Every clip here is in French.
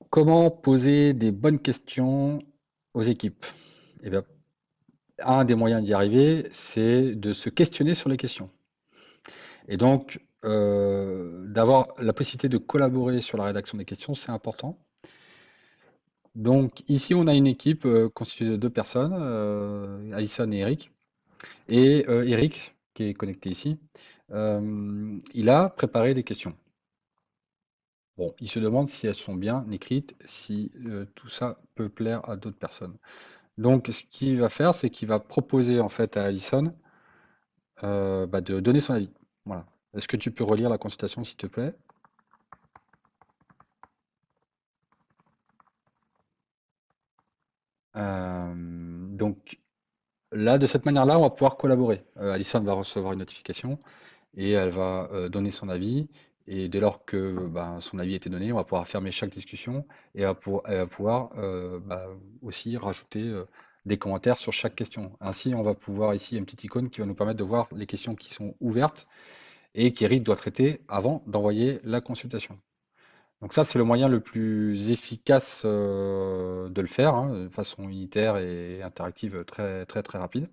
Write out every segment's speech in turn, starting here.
Comment poser des bonnes questions aux équipes? Eh bien, un des moyens d'y arriver, c'est de se questionner sur les questions. Et donc, d'avoir la possibilité de collaborer sur la rédaction des questions, c'est important. Donc, ici, on a une équipe constituée de deux personnes, Alison et Eric. Et Eric, qui est connecté ici, il a préparé des questions. Bon, il se demande si elles sont bien écrites, si tout ça peut plaire à d'autres personnes. Donc, ce qu'il va faire, c'est qu'il va proposer en fait à Alison de donner son avis. Voilà. Est-ce que tu peux relire la consultation, s'il te plaît? Donc là, de cette manière-là, on va pouvoir collaborer. Alison va recevoir une notification et elle va donner son avis. Et dès lors que son avis a été donné, on va pouvoir fermer chaque discussion et elle va pouvoir aussi rajouter des commentaires sur chaque question. Ainsi, on va pouvoir ici une petite icône qui va nous permettre de voir les questions qui sont ouvertes et qu'Eric doit traiter avant d'envoyer la consultation. Donc ça, c'est le moyen le plus efficace de le faire, hein, de façon unitaire et interactive très très très rapide.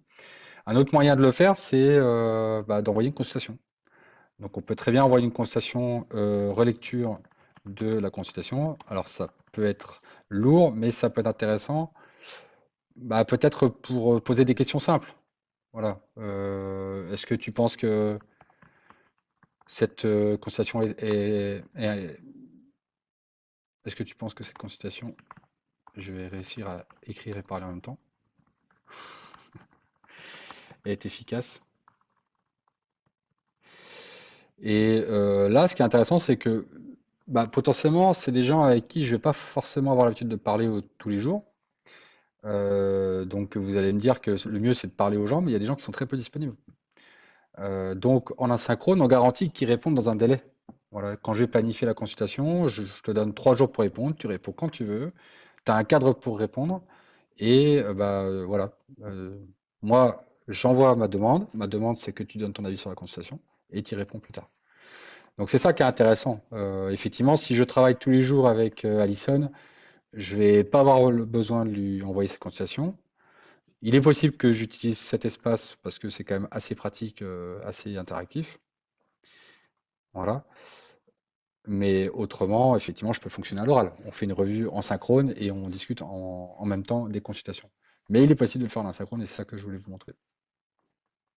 Un autre moyen de le faire, c'est d'envoyer une consultation. Donc on peut très bien envoyer une consultation relecture de la consultation. Alors ça peut être lourd, mais ça peut être intéressant, peut-être pour poser des questions simples. Voilà. Est-ce que tu penses que cette consultation est-ce que tu penses que cette consultation, je vais réussir à écrire et parler en même temps, est efficace? Et là, ce qui est intéressant, c'est que potentiellement, c'est des gens avec qui je vais pas forcément avoir l'habitude de parler tous les jours. Donc vous allez me dire que le mieux, c'est de parler aux gens, mais il y a des gens qui sont très peu disponibles. Donc en asynchrone, on garantit qu'ils répondent dans un délai. Voilà, quand je vais planifier la consultation, je te donne 3 jours pour répondre, tu réponds quand tu veux, tu as un cadre pour répondre, et voilà. Euh, Moi, j'envoie ma demande c'est que tu donnes ton avis sur la consultation, et tu y réponds plus tard. Donc c'est ça qui est intéressant. Effectivement, si je travaille tous les jours avec Alison, je vais pas avoir le besoin de lui envoyer cette consultation. Il est possible que j'utilise cet espace parce que c'est quand même assez pratique, assez interactif. Voilà. Mais autrement, effectivement, je peux fonctionner à l'oral. On fait une revue en synchrone et on discute en même temps des consultations. Mais il est possible de le faire en asynchrone et c'est ça que je voulais vous montrer.